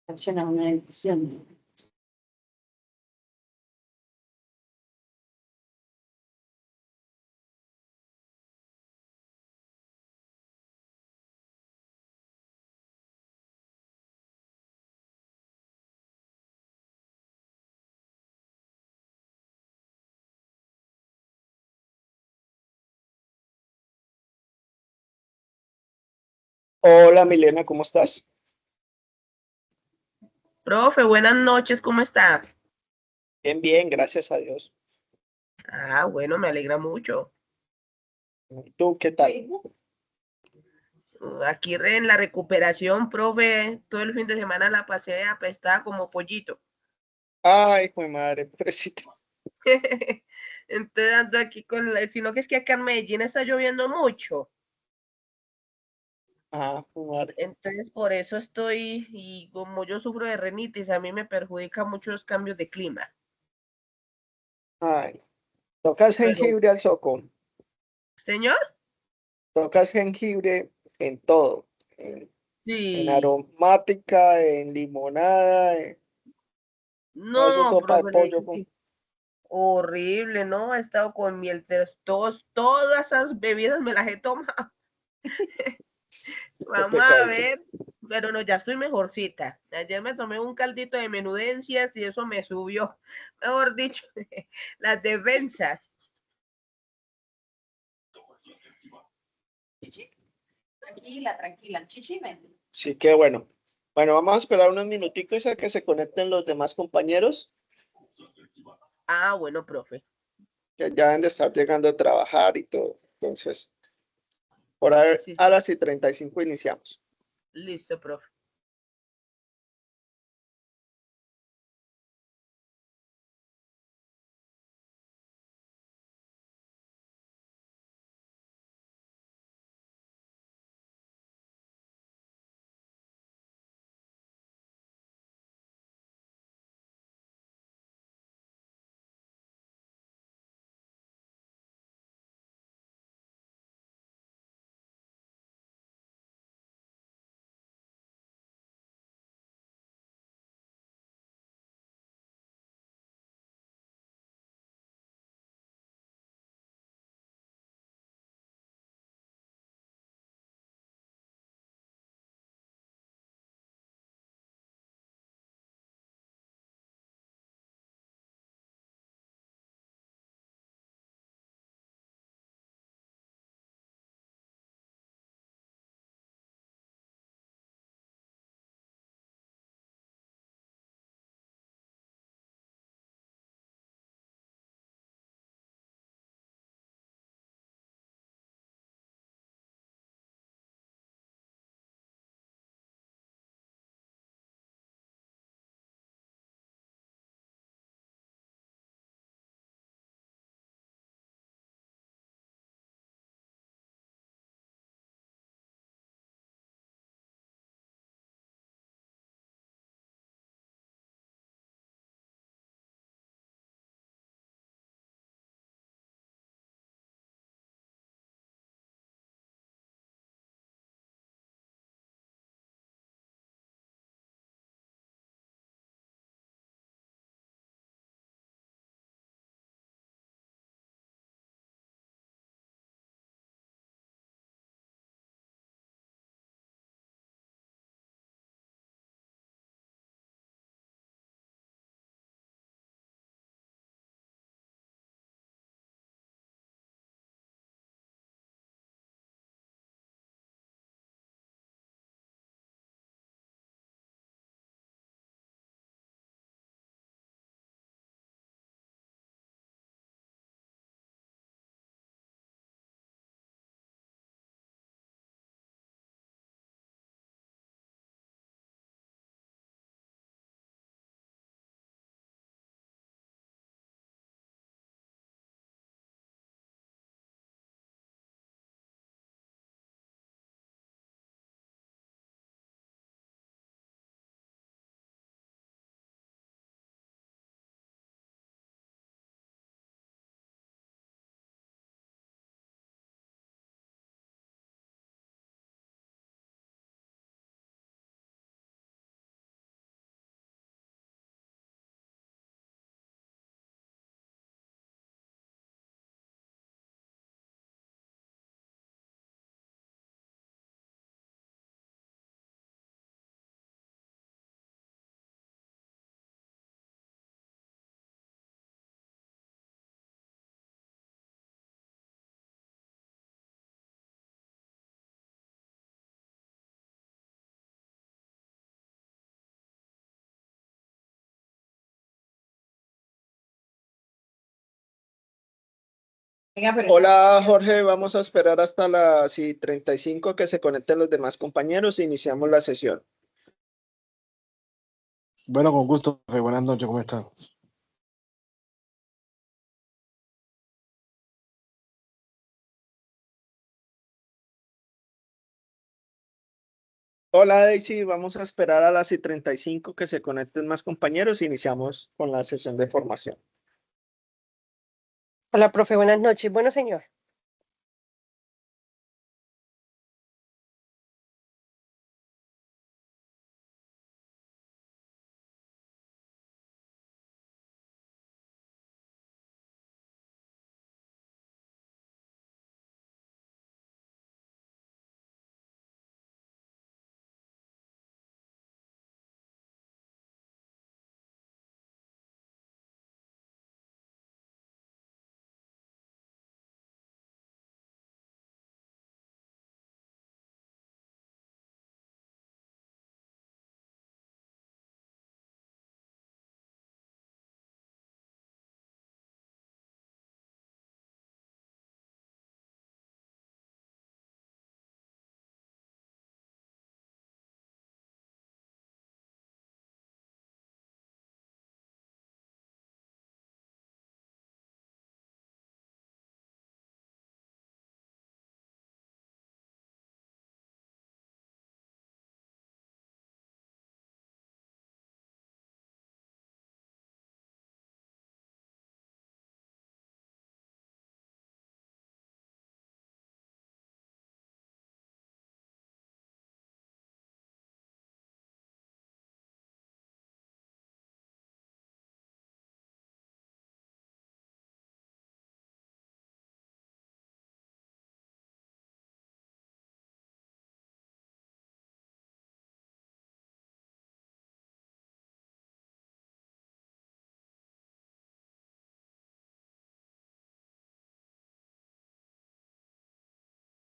Acciona una decisión. Hola Milena, ¿cómo estás? Profe, buenas noches, ¿cómo está? Bien, bien, gracias a Dios. Ah, bueno, me alegra mucho. ¿Y tú qué tal? Aquí en la recuperación, profe, todo el fin de semana la pasé apestada como pollito. Ay, mi madre, pobrecita. Entonces ando aquí sino que es que acá en Medellín está lloviendo mucho. Ah, mi madre. Entonces por eso estoy, y como yo sufro de rinitis, a mí me perjudica mucho los cambios de clima. Ay, tocas Pero, jengibre al soco. señor, Tocas jengibre en todo. En sí, aromática, en limonada, a veces no, sopa de profe, le pollo digo con... que horrible, ¿no? He estado con miel, pero todas esas bebidas me las he tomado. Qué Vamos a pecadito. ver, pero no, ya estoy mejorcita. Ayer me tomé un caldito de menudencias y eso me subió, mejor dicho, las defensas. Chichi, tranquila, tranquila. Chichi, ven. Sí, qué bueno. Bueno, vamos a esperar unos minuticos a que se conecten los demás compañeros, Ah, bueno, profe. que ya deben de estar llegando a trabajar y todo. Entonces, por ahí Sí, a sí, las y 35 iniciamos. listo, profe. Venga, pero Hola Jorge, vamos a esperar hasta las 35 que se conecten los demás compañeros e iniciamos la sesión. Bueno, con gusto, profe. Buenas noches, ¿cómo están? Hola Daisy, vamos a esperar a las 35 que se conecten más compañeros e iniciamos con la sesión de formación. Hola, profe, buenas noches. Bueno, señor.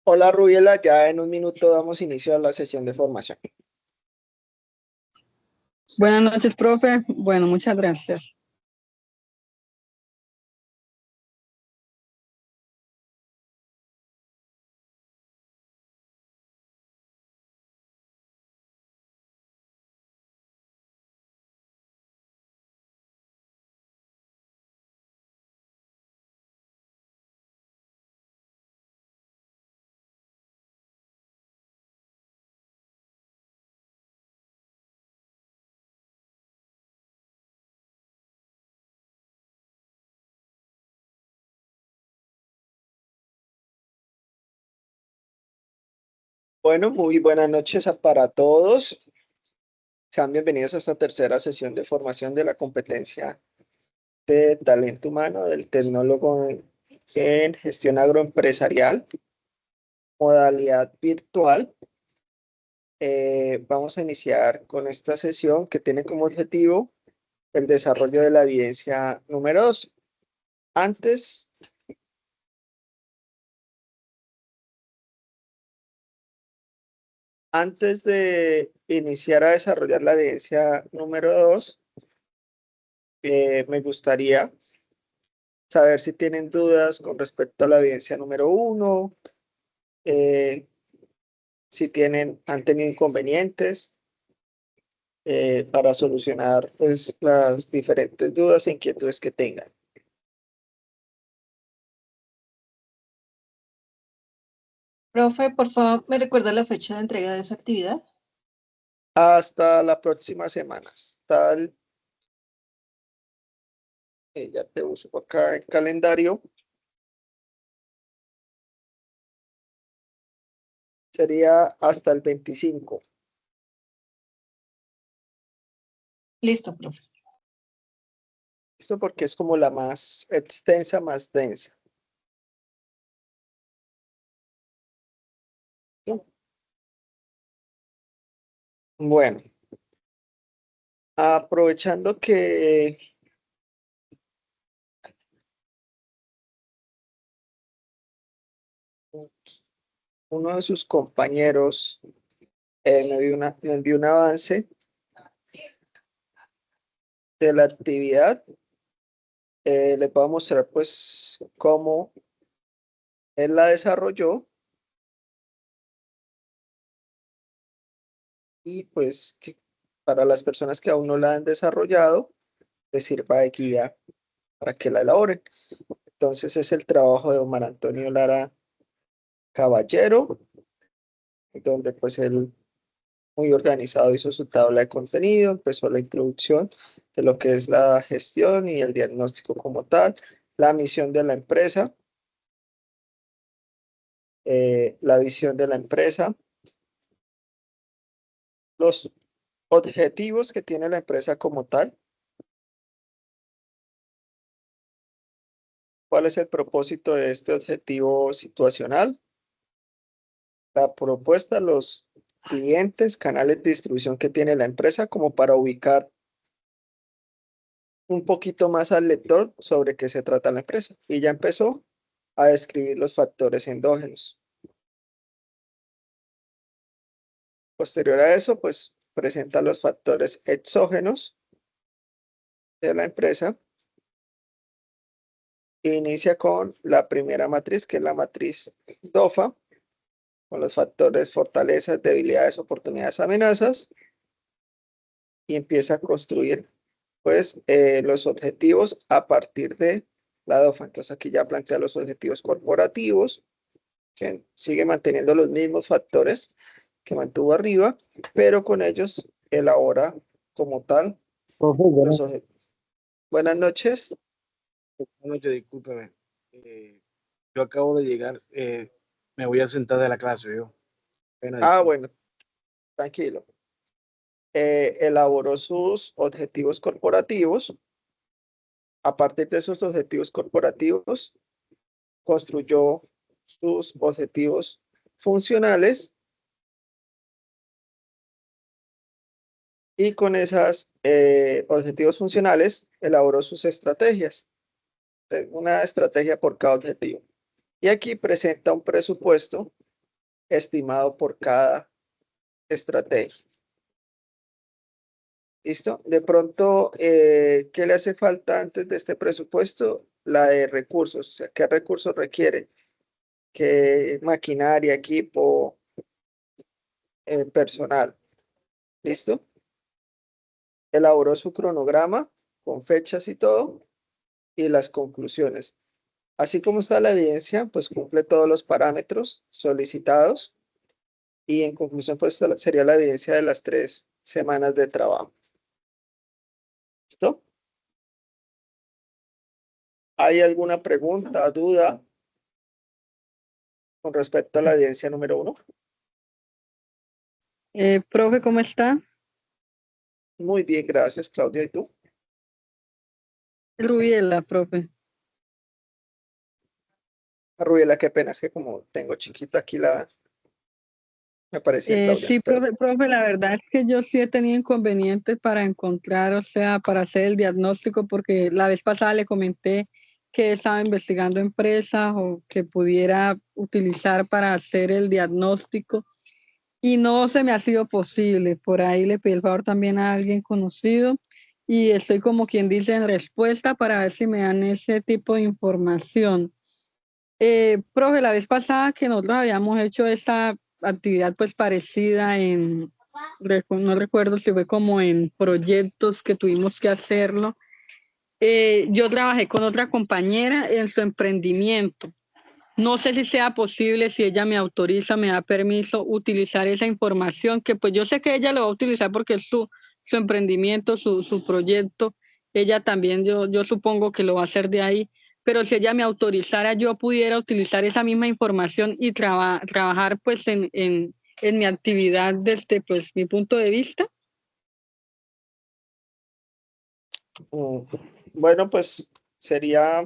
Hola Rubiela, ya en un minuto damos inicio a la sesión de formación. Buenas noches, profe. Bueno, muchas gracias. Bueno, muy buenas noches para todos. Sean bienvenidos a esta tercera sesión de formación de la competencia de talento humano del tecnólogo en gestión agroempresarial, modalidad virtual. Vamos a iniciar con esta sesión que tiene como objetivo el desarrollo de la evidencia número 2. Antes de iniciar a desarrollar la evidencia número 2, me gustaría saber si tienen dudas con respecto a la evidencia número 1, si han tenido inconvenientes para solucionar pues, las diferentes dudas e inquietudes que tengan. Profe, por favor, ¿me recuerda la fecha de entrega de esa actividad? Hasta la próxima semana. Ya te uso acá el calendario. Sería hasta el 25. Listo, profe. Esto porque es como la más extensa, más densa. Bueno, aprovechando que uno de sus compañeros me envió un avance de la actividad, les voy a mostrar pues cómo Él la desarrolló y pues que para las personas que aún no la han desarrollado, les sirva de guía para que la elaboren. Entonces es el trabajo de Omar Antonio Lara Caballero, donde pues él muy organizado hizo su tabla de contenido, empezó la introducción de lo que es la gestión y el diagnóstico como tal, la misión de la empresa, la visión de la empresa, los objetivos que tiene la empresa como tal, cuál es el propósito de este objetivo situacional, la propuesta, los clientes, canales de distribución que tiene la empresa como para ubicar un poquito más al lector sobre qué se trata la empresa. Y ya empezó a describir los factores endógenos. Posterior a eso, pues presenta los factores exógenos de la empresa. Inicia con la primera matriz, que es la matriz DOFA, con los factores fortalezas, debilidades, oportunidades, amenazas. Y empieza a construir pues los objetivos a partir de la DOFA. Entonces aquí ya plantea los objetivos corporativos, que sigue manteniendo los mismos factores que mantuvo arriba, pero con ellos elabora como tal Profe, los objetivos. Buenas noches. buenas noches, discúlpeme. Yo acabo de llegar, me voy a sentar de la clase, yo. Pena, disculpe. Bueno, tranquilo. Elaboró sus objetivos corporativos. A partir de esos objetivos corporativos, construyó sus objetivos funcionales y con esos objetivos funcionales elaboró sus estrategias, una estrategia por cada objetivo. Y aquí presenta un presupuesto estimado por cada estrategia. ¿Listo? De pronto, ¿qué le hace falta antes de este presupuesto? La de recursos, o sea, ¿qué recursos requiere? ¿Qué maquinaria, equipo, personal? ¿Listo? Elaboró su cronograma con fechas y todo, y las conclusiones. Así como está la evidencia, pues cumple todos los parámetros solicitados, y en conclusión, pues sería la evidencia de las 3 semanas de trabajo. ¿Listo? ¿Hay alguna pregunta, duda con respecto a la evidencia número 1? Profe, ¿cómo está? Muy bien, gracias, Claudia. ¿Y tú? Rubiela, profe. Rubiela, qué pena, es que como tengo chiquita aquí me parecía Claudia. Sí, profe, la verdad es que yo sí he tenido inconvenientes para encontrar, o sea, para hacer el diagnóstico, porque la vez pasada le comenté que estaba investigando empresas o que pudiera utilizar para hacer el diagnóstico y no se me ha sido posible. Por ahí le pedí el favor también a alguien conocido y estoy como quien dice en respuesta para ver si me dan ese tipo de información. Profe, la vez pasada que nosotros habíamos hecho esta actividad pues parecida no recuerdo si fue como en proyectos que tuvimos que hacerlo. Yo trabajé con otra compañera en su emprendimiento. No sé si sea posible, si ella me autoriza, me da permiso utilizar esa información, que pues yo sé que ella lo va a utilizar porque es su emprendimiento, su proyecto. Ella también, yo supongo que lo va a hacer de ahí, pero si ella me autorizara, yo pudiera utilizar esa misma información y trabajar pues en mi actividad desde pues mi punto de vista. Mm, Bueno, pues sería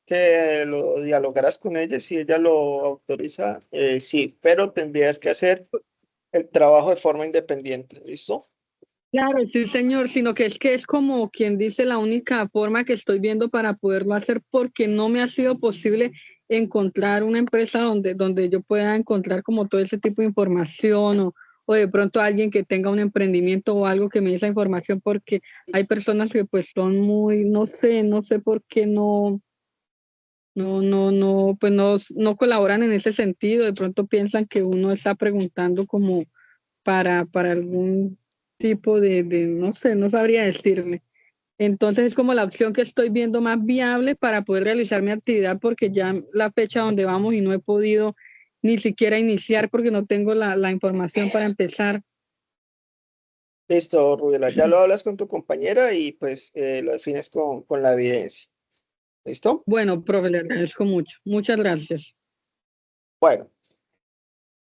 que lo dialogaras con ella, si ella lo autoriza, sí, pero tendrías que hacer el trabajo de forma independiente, ¿listo? Claro, sí, señor, sino que es como quien dice la única forma que estoy viendo para poderlo hacer porque no me ha sido posible encontrar una empresa donde yo pueda encontrar como todo ese tipo de información o de pronto alguien que tenga un emprendimiento o algo que me dé esa información porque hay personas que pues son muy, no sé por qué pues no colaboran en ese sentido. De pronto piensan que uno está preguntando como para algún tipo no sé, no sabría decirle. Entonces es como la opción que estoy viendo más viable para poder realizar mi actividad, porque ya la fecha donde vamos y no he podido ni siquiera iniciar porque no tengo la información para empezar. Listo, Rubiela, ya lo hablas con tu compañera y pues lo defines con la evidencia. ¿Listo? Bueno, profe, le agradezco mucho. Muchas gracias. Bueno,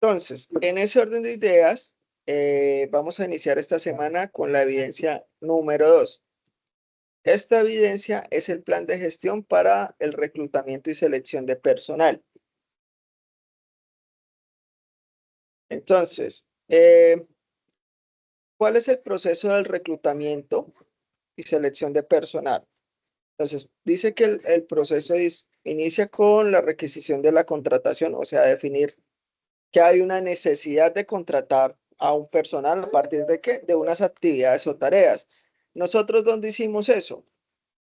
entonces, en ese orden de ideas, vamos a iniciar esta semana con la evidencia número 2. Esta evidencia es el plan de gestión para el reclutamiento y selección de personal. Entonces, ¿cuál es el proceso del reclutamiento y selección de personal? Entonces, dice que el proceso inicia con la requisición de la contratación, o sea, definir que hay una necesidad de contratar a un personal a partir de qué? De unas actividades o tareas. ¿Nosotros dónde hicimos eso?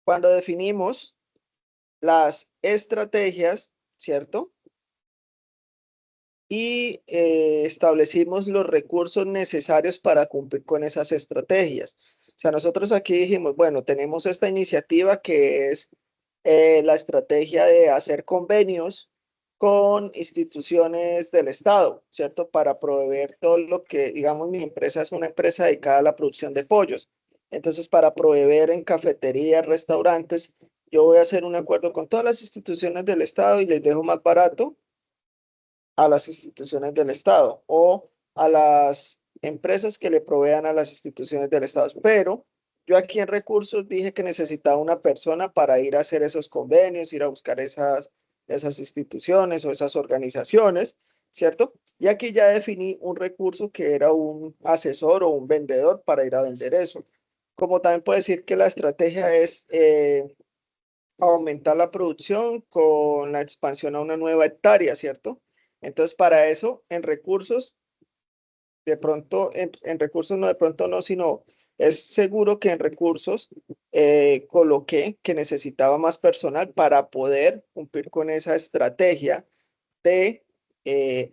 Cuando definimos las estrategias, ¿cierto? Y establecimos los recursos necesarios para cumplir con esas estrategias. O sea, nosotros aquí dijimos, bueno, tenemos esta iniciativa que es la estrategia de hacer convenios con instituciones del Estado, ¿cierto? Para proveer todo lo que, digamos, mi empresa es una empresa dedicada a la producción de pollos. Entonces, para proveer en cafeterías, restaurantes, yo voy a hacer un acuerdo con todas las instituciones del Estado y les dejo más barato a las instituciones del Estado o a las empresas que le provean a las instituciones del Estado. Pero yo aquí en recursos dije que necesitaba una persona para ir a hacer esos convenios, ir a buscar esas instituciones o esas organizaciones, ¿cierto? Y aquí ya definí un recurso que era un asesor o un vendedor para ir a vender eso. Como también puedo decir que la estrategia es aumentar la producción con la expansión a una nueva hectárea, ¿cierto? Entonces, para eso, en recursos, de pronto, en recursos no, de pronto no, sino es seguro que en recursos coloqué que necesitaba más personal para poder cumplir con esa estrategia de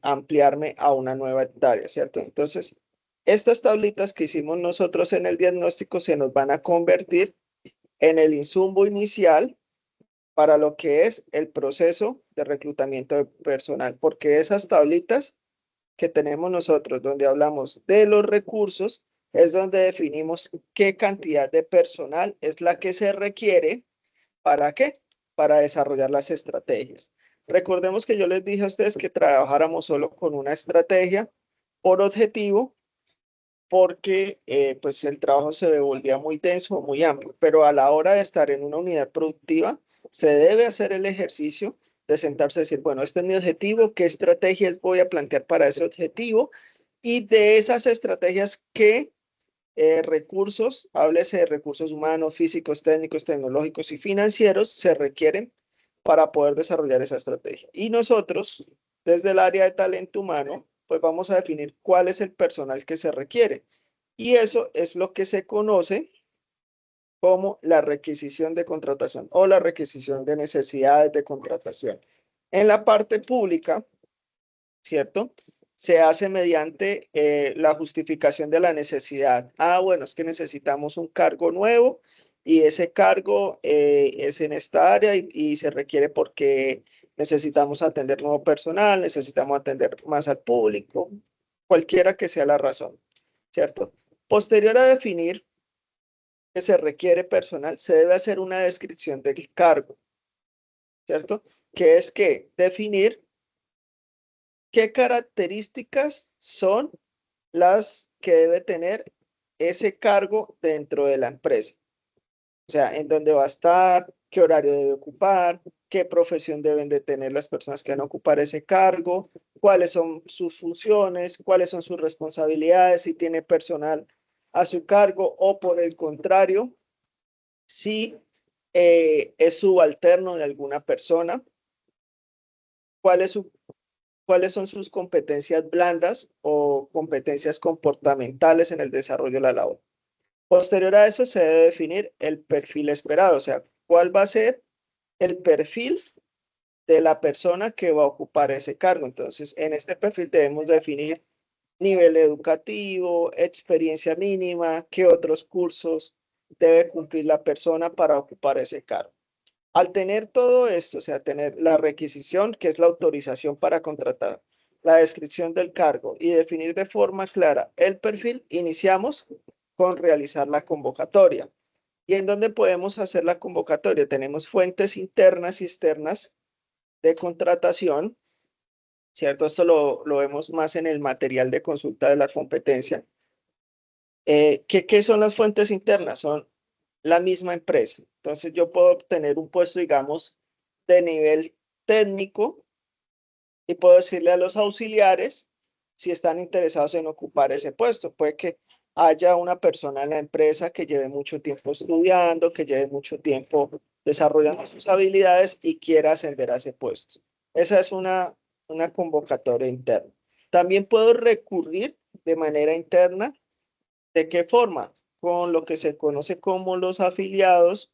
ampliarme a una nueva hectárea, ¿cierto? Entonces, estas tablitas que hicimos nosotros en el diagnóstico se nos van a convertir en el insumo inicial para lo que es el proceso de reclutamiento de personal, porque esas tablitas que tenemos nosotros, donde hablamos de los recursos, es donde definimos qué cantidad de personal es la que se requiere. ¿Para qué? Para desarrollar las estrategias. Recordemos que yo les dije a ustedes que trabajáramos solo con una estrategia por objetivo, porque pues el trabajo se volvía muy denso, muy amplio, pero a la hora de estar en una unidad productiva, se debe hacer el ejercicio de sentarse y decir, bueno, este es mi objetivo, ¿qué estrategias voy a plantear para ese objetivo? Y de esas estrategias, ¿qué recursos, háblese de recursos humanos, físicos, técnicos, tecnológicos y financieros, se requieren para poder desarrollar esa estrategia? Y nosotros, desde el área de talento humano, pues vamos a definir cuál es el personal que se requiere. Y eso es lo que se conoce como la requisición de contratación o la requisición de necesidades de contratación. En la parte pública, ¿cierto? Se hace mediante la justificación de la necesidad. Ah, bueno, es que necesitamos un cargo nuevo y ese cargo es en esta área y se requiere porque necesitamos atender nuevo personal, necesitamos atender más al público, cualquiera que sea la razón, ¿cierto? Posterior a definir que se requiere personal, se debe hacer una descripción del cargo, ¿cierto? Que es que definir qué características son las que debe tener ese cargo dentro de la empresa. O sea, en dónde va a estar, qué horario debe ocupar, qué profesión deben de tener las personas que van a ocupar ese cargo, cuáles son sus funciones, cuáles son sus responsabilidades, si tiene personal a su cargo o por el contrario, si es subalterno de alguna persona, cuáles son sus competencias blandas o competencias comportamentales en el desarrollo de la labor. Posterior a eso se debe definir el perfil esperado, o sea, cuál va a ser el perfil de la persona que va a ocupar ese cargo. Entonces, en este perfil debemos definir nivel educativo, experiencia mínima, qué otros cursos debe cumplir la persona para ocupar ese cargo. Al tener todo esto, o sea, tener la requisición, que es la autorización para contratar, la descripción del cargo y definir de forma clara el perfil, iniciamos con realizar la convocatoria. ¿Y en dónde podemos hacer la convocatoria? Tenemos fuentes internas y externas de contratación, ¿cierto? Esto lo vemos más en el material de consulta de la competencia. ¿Qué son las fuentes internas? Son la misma empresa. Entonces yo puedo obtener un puesto, digamos, de nivel técnico y puedo decirle a los auxiliares si están interesados en ocupar ese puesto. Puede que haya una persona en la empresa que lleve mucho tiempo estudiando, que lleve mucho tiempo desarrollando sus habilidades y quiera ascender a ese puesto. Esa es una convocatoria interna. También puedo recurrir de manera interna. ¿De qué forma? Con lo que se conoce como los afiliados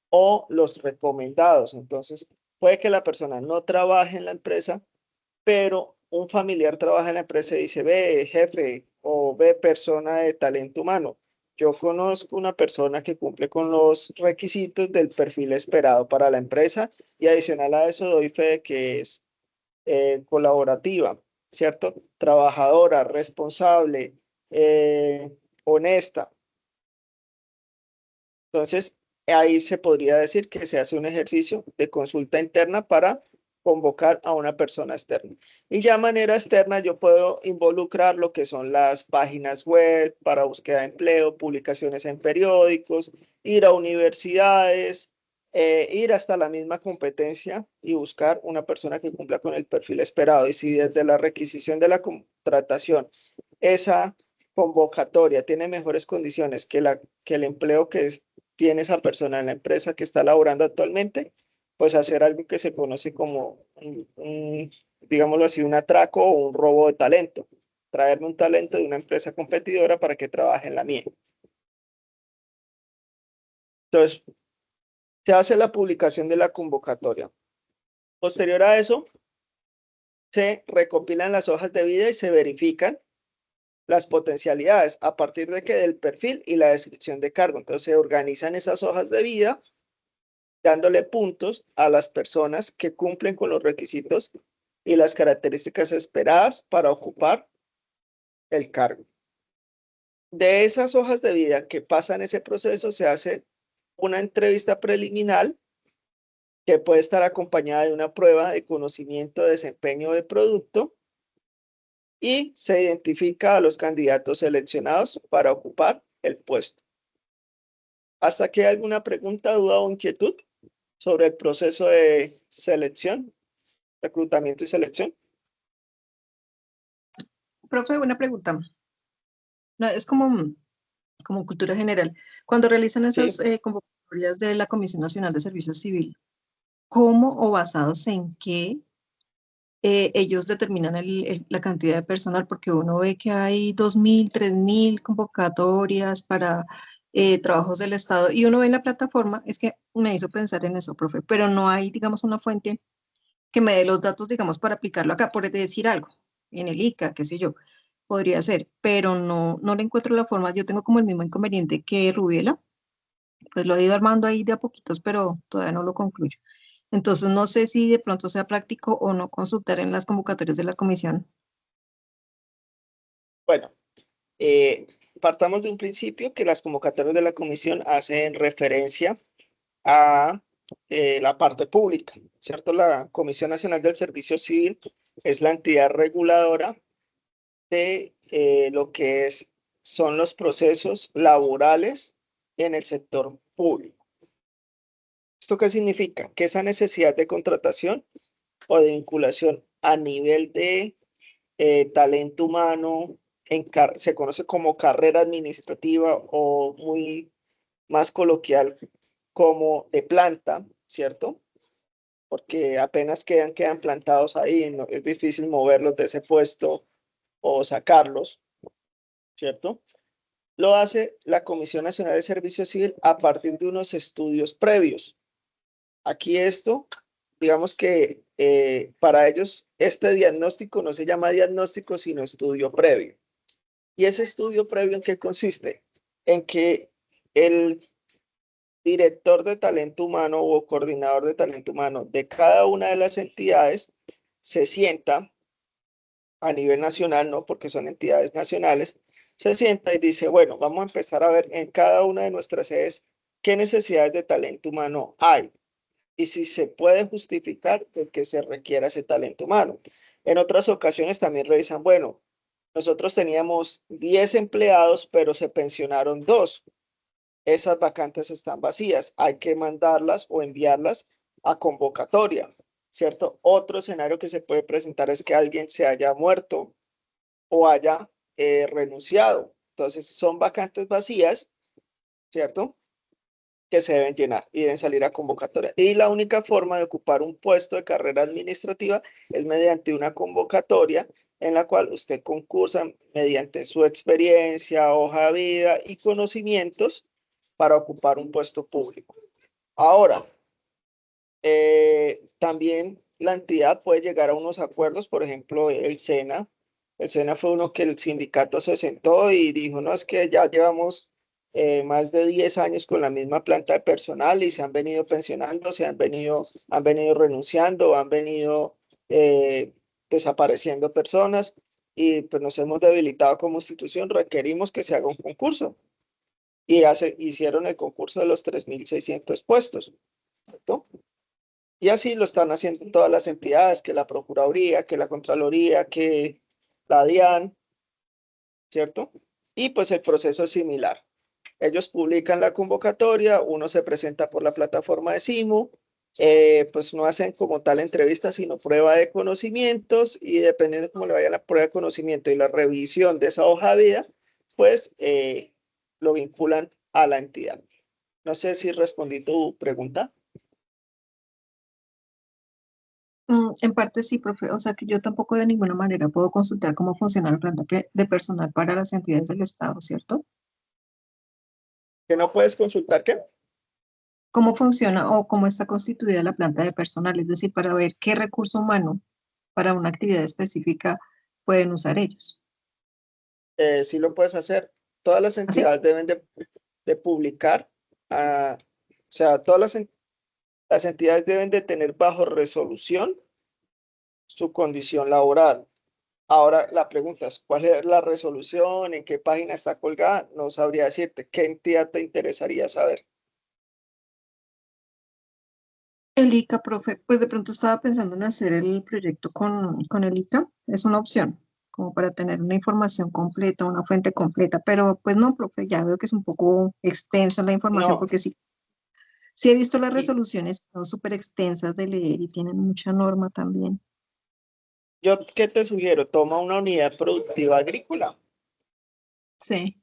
o los recomendados. Entonces, puede que la persona no trabaje en la empresa, pero un familiar trabaja en la empresa y dice, ve, jefe, o ve, persona de talento humano. Yo conozco una persona que cumple con los requisitos del perfil esperado para la empresa y adicional a eso doy fe de que es colaborativa, ¿cierto? Trabajadora, responsable, honesta. Entonces, ahí se podría decir que se hace un ejercicio de consulta interna para convocar a una persona externa. Y ya de manera externa yo puedo involucrar lo que son las páginas web para búsqueda de empleo, publicaciones en periódicos, ir a universidades, ir hasta la misma competencia y buscar una persona que cumpla con el perfil esperado. Y si desde la requisición de la contratación esa convocatoria tiene mejores condiciones que el empleo tiene esa persona en la empresa que está laborando actualmente, pues hacer algo que se conoce como, digámoslo así, un atraco o un robo de talento. Traerme un talento de una empresa competidora para que trabaje en la mía. Entonces, se hace la publicación de la convocatoria. Posterior a eso, se recopilan las hojas de vida y se verifican las potencialidades a partir de que del perfil y la descripción de cargo. Entonces se organizan esas hojas de vida dándole puntos a las personas que cumplen con los requisitos y las características esperadas para ocupar el cargo. De esas hojas de vida que pasan ese proceso se hace una entrevista preliminar que puede estar acompañada de una prueba de conocimiento de desempeño de producto y se identifica a los candidatos seleccionados para ocupar el puesto. ¿Hasta aquí hay alguna pregunta, duda o inquietud sobre el proceso de selección, reclutamiento y selección? Profe, una pregunta. No, es como cultura general. Cuando realizan esas Sí. convocatorias de la Comisión Nacional de Servicio Civil, ¿cómo o basados en qué ellos determinan la cantidad de personal? Porque uno ve que hay 2.000, 3.000 convocatorias para trabajos del Estado y uno ve en la plataforma, es que me hizo pensar en eso, profe, pero no hay, digamos, una fuente que me dé los datos, digamos, para aplicarlo acá, por decir algo, en el ICA, qué sé yo, podría ser, pero no le encuentro la forma. Yo tengo como el mismo inconveniente que Rubiela, pues lo he ido armando ahí de a poquitos, pero todavía no lo concluyo. Entonces, no sé si de pronto sea práctico o no consultar en las convocatorias de la comisión. Bueno, partamos de un principio que las convocatorias de la comisión hacen referencia a la parte pública, ¿cierto? La Comisión Nacional del Servicio Civil es la entidad reguladora de lo que son los procesos laborales en el sector público. ¿Esto qué significa? Que esa necesidad de contratación o de vinculación a nivel de talento humano se conoce como carrera administrativa o muy más coloquial como de planta, ¿cierto? Porque apenas quedan plantados ahí, no, es difícil moverlos de ese puesto o sacarlos, ¿cierto? Lo hace la Comisión Nacional de Servicio Civil a partir de unos estudios previos. Aquí esto, digamos que para ellos este diagnóstico no se llama diagnóstico, sino estudio previo. ¿Y ese estudio previo en qué consiste? En que el director de talento humano o coordinador de talento humano de cada una de las entidades se sienta a nivel nacional, ¿no? Porque son entidades nacionales, se sienta y dice, bueno, vamos a empezar a ver en cada una de nuestras sedes qué necesidades de talento humano hay y si se puede justificar de que se requiera ese talento humano. En otras ocasiones también revisan, bueno, nosotros teníamos 10 empleados, pero se pensionaron 2. Esas vacantes están vacías, hay que mandarlas o enviarlas a convocatoria, ¿cierto? Otro escenario que se puede presentar es que alguien se haya muerto o haya renunciado. Entonces son vacantes vacías, ¿cierto? Que se deben llenar y deben salir a convocatoria. Y la única forma de ocupar un puesto de carrera administrativa es mediante una convocatoria en la cual usted concursa mediante su experiencia, hoja de vida y conocimientos para ocupar un puesto público. Ahora, también la entidad puede llegar a unos acuerdos, por ejemplo, el SENA. El SENA fue uno que el sindicato se sentó y dijo, no, es que ya llevamos más de 10 años con la misma planta de personal y se han venido pensionando, han venido renunciando, han venido desapareciendo personas y pues nos hemos debilitado como institución, requerimos que se haga un concurso. Y hicieron el concurso de los 3.600 puestos, ¿cierto? Y así lo están haciendo todas las entidades, que la Procuraduría, que la Contraloría, que la DIAN, ¿cierto? Y pues el proceso es similar. Ellos publican la convocatoria, uno se presenta por la plataforma de SIMU, pues no hacen como tal entrevista, sino prueba de conocimientos y dependiendo de cómo le vaya la prueba de conocimiento y la revisión de esa hoja de vida, pues lo vinculan a la entidad. No sé si respondí tu pregunta. En parte sí, profe. O sea que yo tampoco de ninguna manera puedo consultar cómo funciona la planta de personal para las entidades del Estado, ¿cierto? ¿Que no puedes consultar qué? ¿Cómo funciona o cómo está constituida la planta de personal? Es decir, para ver qué recurso humano para una actividad específica pueden usar ellos. Sí lo puedes hacer. Todas las ¿Así? entidades deben de publicar, o sea, las entidades deben de tener bajo resolución su condición laboral. Ahora la pregunta es, ¿cuál es la resolución? ¿En qué página está colgada? No sabría decirte. ¿Qué entidad te interesaría saber? El ICA, profe, pues de pronto estaba pensando en hacer el proyecto con el ICA. Es una opción, como para tener una información completa, una fuente completa, pero pues no, profe, ya veo que es un poco extensa la información No, porque sí, sí he visto las y resoluciones, son súper extensas de leer y tienen mucha norma también. yo, ¿qué te sugiero? Toma una unidad productiva agrícola, Sí,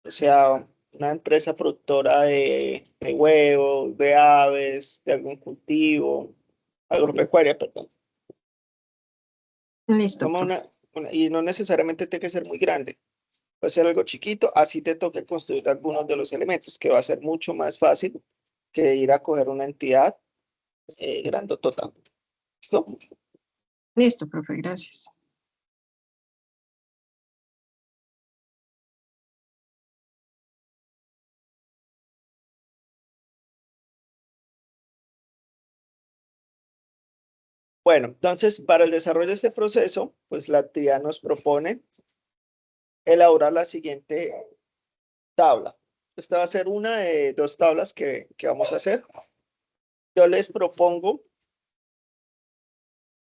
o sea, una empresa productora de huevos, de aves, de algún cultivo, agropecuaria, perdón. listo, Toma profe. y no necesariamente tiene que ser muy grande. Puede ser algo chiquito, así te toque construir algunos de los elementos, que va a ser mucho más fácil que ir a coger una entidad grandotota. ¿Listo? Listo, profe, gracias. Bueno, entonces, para el desarrollo de este proceso, pues la actividad nos propone elaborar la siguiente tabla. Esta va a ser una de 2 tablas que vamos a hacer. Yo les propongo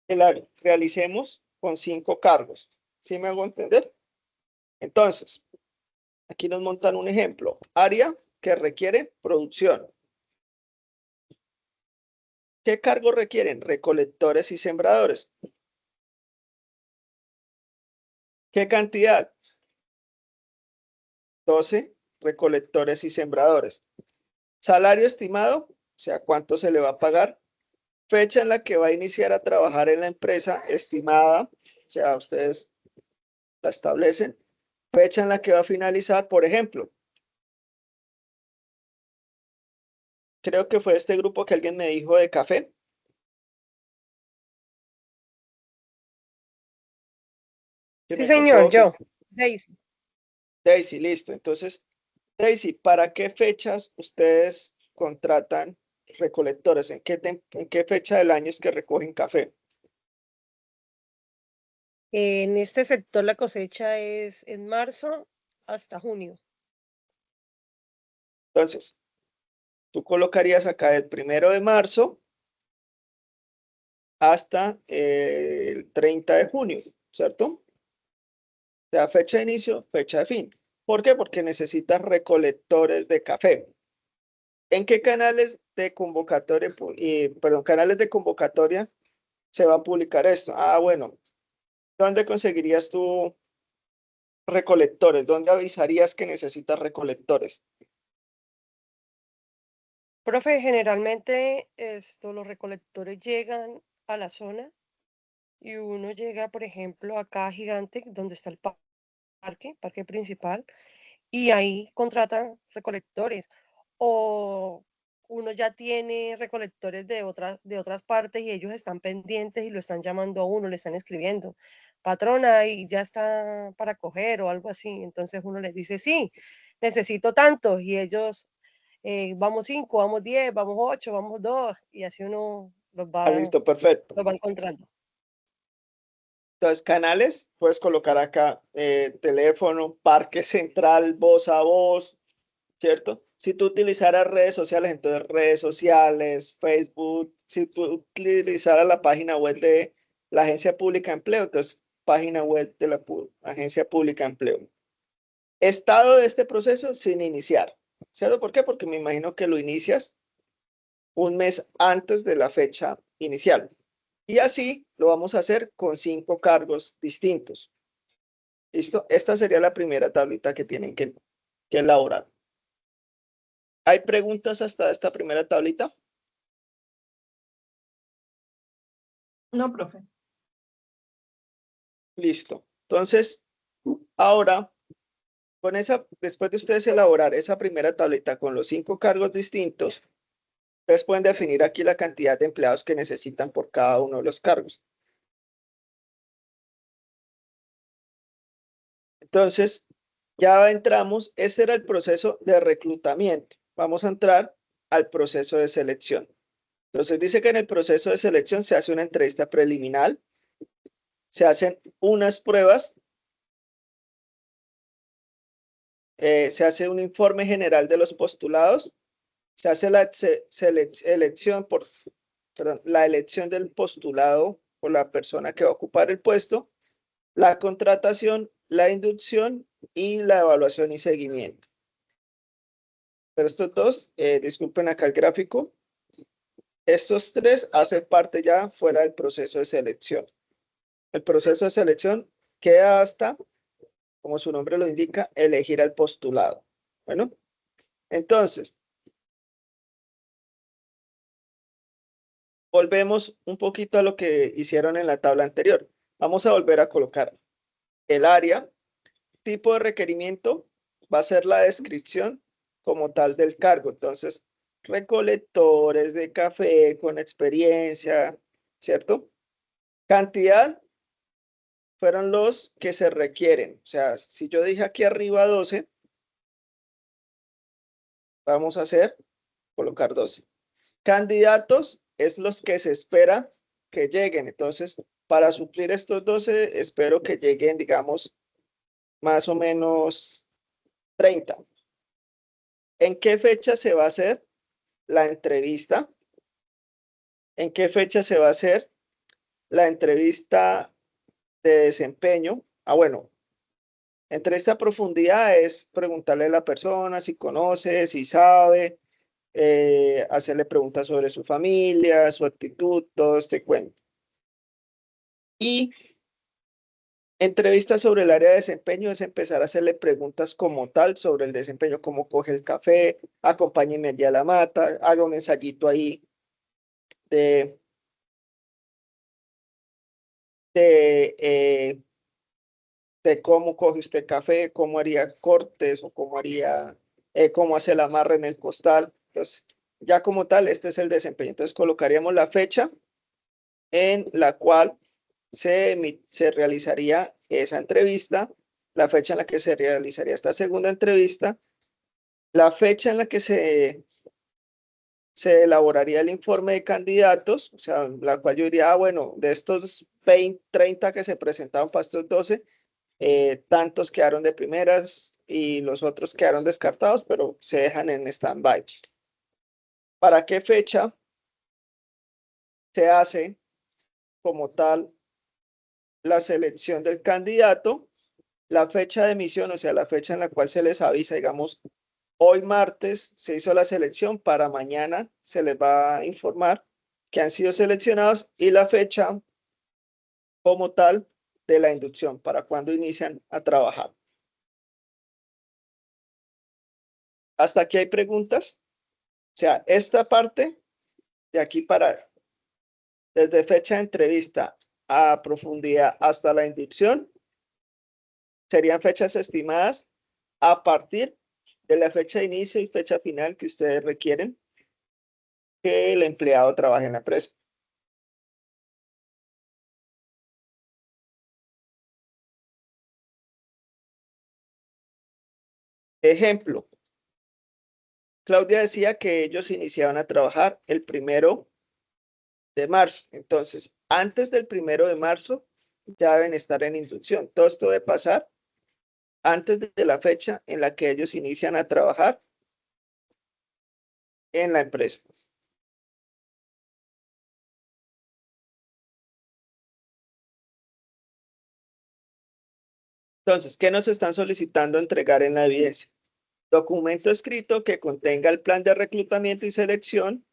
que la realicemos con 5 cargos. ¿Sí me hago entender? Entonces, aquí nos montan un ejemplo. Área que requiere producción. ¿Qué cargos requieren? Recolectores y sembradores. ¿Qué cantidad? 12 recolectores y sembradores. Salario estimado, o sea, cuánto se le va a pagar. Fecha en la que va a iniciar a trabajar en la empresa estimada, o sea, ustedes la establecen. Fecha en la que va a finalizar, por ejemplo. Creo que fue este grupo que alguien me dijo de café. que Sí, me señor, contó que yo. Daisy. Daisy, listo. Entonces, Daisy, ¿para qué fechas ustedes contratan recolectores? ¿En qué fecha del año es que recogen café? En este sector la cosecha es en marzo hasta junio. Entonces, tú colocarías acá el 1 de marzo hasta el 30 de junio, ¿cierto? O sea, fecha de inicio, fecha de fin. ¿Por qué? Porque necesitas recolectores de café. ¿En qué canales de convocatoria, canales de convocatoria se va a publicar esto? Ah, bueno, ¿dónde conseguirías tú recolectores? ¿Dónde avisarías que necesitas recolectores? Profe, generalmente los recolectores llegan a la zona y uno llega, por ejemplo, acá a Gigante, donde está el parque principal, y ahí contratan recolectores. O uno ya tiene recolectores de otras partes y ellos están pendientes y lo están llamando a uno, le están escribiendo, patrona, y ya está para coger o algo así. Entonces uno les dice, sí, necesito tantos y ellos, vamos 5, vamos 10, vamos 8, vamos 2 y así uno Ah, listo, perfecto. los va encontrando. Entonces, canales, puedes colocar acá teléfono, parque central, voz a voz, ¿cierto? Si tú utilizaras redes sociales, entonces redes sociales, Facebook, si tú utilizaras la página web de la Agencia Pública de Empleo, entonces página web de la Agencia Pública de Empleo. Estado de este proceso sin iniciar, ¿cierto? ¿Por qué? Porque me imagino que lo inicias un mes antes de la fecha inicial. Y así lo vamos a hacer con 5 cargos distintos. ¿Listo? Esta sería la primera tablita que tienen que elaborar. ¿Hay preguntas hasta esta primera tablita? No, profe. Listo. Entonces, ahora, después de ustedes elaborar esa primera tablita con los 5 cargos distintos, ustedes pueden definir aquí la cantidad de empleados que necesitan por cada uno de los cargos. Entonces, ya entramos, ese era el proceso de reclutamiento. Vamos a entrar al proceso de selección. Entonces, dice que en el proceso de selección se hace una entrevista preliminar, se hacen unas pruebas, se hace un informe general de los postulados, se hace la elección del postulado o la persona que va a ocupar el puesto, la contratación, la inducción y la evaluación y seguimiento. Pero estos dos, disculpen acá el gráfico, estos 3 hacen parte ya fuera del proceso de selección. El proceso de selección queda hasta, como su nombre lo indica, elegir al postulado. Bueno, entonces, volvemos un poquito a lo que hicieron en la tabla anterior. Vamos a volver a colocar el área, tipo de requerimiento, va a ser la descripción como tal del cargo. Entonces, recolectores de café con experiencia, ¿cierto? Cantidad fueron los que se requieren. O sea, si yo dije aquí arriba 12, vamos a colocar 12. Candidatos es los que se espera que lleguen. Entonces, para suplir estos 12, espero que lleguen, digamos, más o menos 30. ¿En qué fecha se va a hacer la entrevista? ¿En qué fecha se va a hacer la entrevista de desempeño? Ah, bueno, entrevista a profundidad es preguntarle a la persona si conoce, si sabe, hacerle preguntas sobre su familia, su actitud, todo este cuento. Y entrevista sobre el área de desempeño es empezar a hacerle preguntas como tal sobre el desempeño, cómo coge el café, acompáñeme allí a la mata, haga un ensayito ahí de, de, de cómo coge usted café, cómo haría cortes o cómo hace el amarre en el costal. Entonces, ya como tal, este es el desempeño. Entonces, colocaríamos la fecha en la cual se realizaría esa entrevista, la fecha en la que se realizaría esta segunda entrevista, la fecha en la que se elaboraría el informe de candidatos, o sea, la cual yo diría, bueno, de estos 20, 30 que se presentaron para estos 12, tantos quedaron de primeras y los otros quedaron descartados, pero se dejan en stand-by. ¿Para qué fecha se hace como tal la selección del candidato? La fecha de emisión, o sea, la fecha en la cual se les avisa, digamos, hoy martes se hizo la selección, para mañana se les va a informar que han sido seleccionados y la fecha como tal de la inducción, para cuando inician a trabajar. ¿Hasta aquí hay preguntas? O sea, esta parte de aquí para, desde fecha de entrevista a profundidad hasta la inducción, serían fechas estimadas a partir de la fecha de inicio y fecha final que ustedes requieren que el empleado trabaje en la empresa. Ejemplo, Claudia decía que ellos iniciaban a trabajar el 1 de marzo. Entonces, antes del 1 de marzo ya deben estar en inducción. Todo esto debe pasar antes de la fecha en la que ellos inician a trabajar en la empresa. Entonces, ¿qué nos están solicitando entregar en la evidencia? Documento escrito que contenga el plan de reclutamiento y selección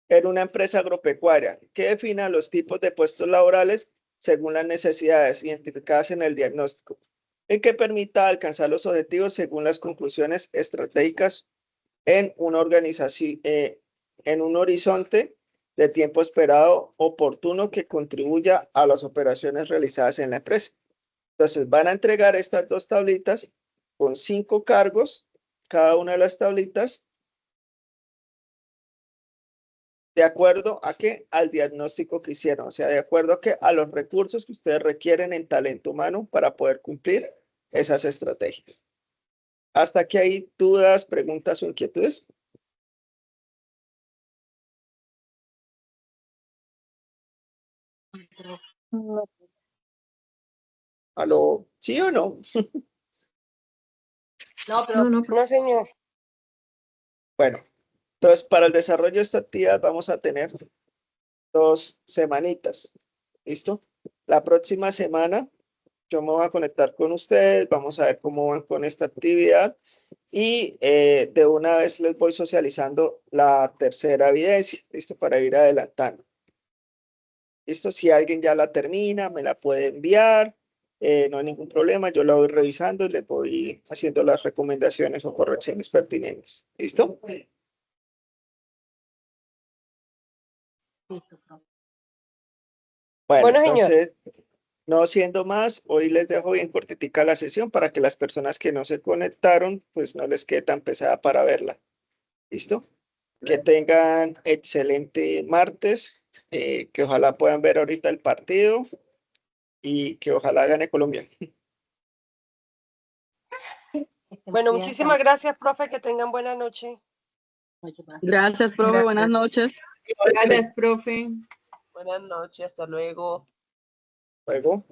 en una empresa agropecuaria que defina los tipos de puestos laborales según las necesidades identificadas en el diagnóstico y que permita alcanzar los objetivos según las conclusiones estratégicas en una organización, en un horizonte de tiempo esperado oportuno que contribuya a las operaciones realizadas en la empresa. Entonces van a entregar estas dos tablitas con 5 cargos, cada una de las tablitas, de acuerdo a qué, al diagnóstico que hicieron, o sea, de acuerdo a que a los recursos que ustedes requieren en talento humano para poder cumplir esas estrategias. ¿Hasta aquí hay dudas, preguntas o inquietudes? ¿Aló? ¿Sí o no? No, pero No, No, señor. Bueno, entonces para el desarrollo de esta actividad vamos a tener 2 semanitas. ¿Listo? La próxima semana yo me voy a conectar con ustedes, vamos a ver cómo van con esta actividad y de una vez les voy socializando la tercera evidencia, ¿listo? Para ir adelantando. ¿Listo? Si alguien ya la termina, me la puede enviar, no hay ningún problema, yo la voy revisando y les voy haciendo las recomendaciones o correcciones pertinentes. ¿Listo? Bueno, Bueno, señor. entonces, no siendo más, hoy les dejo bien cortitica la sesión para que las personas que no se conectaron, pues no les quede tan pesada para verla. ¿Listo? Que tengan excelente martes, que ojalá puedan ver ahorita el partido y que ojalá gane Colombia. Bueno, muchísimas gracias, profe. Que tengan buena noche. Gracias, profe. Buenas noches. Gracias, profe. Buenas noches, hasta luego. Luego.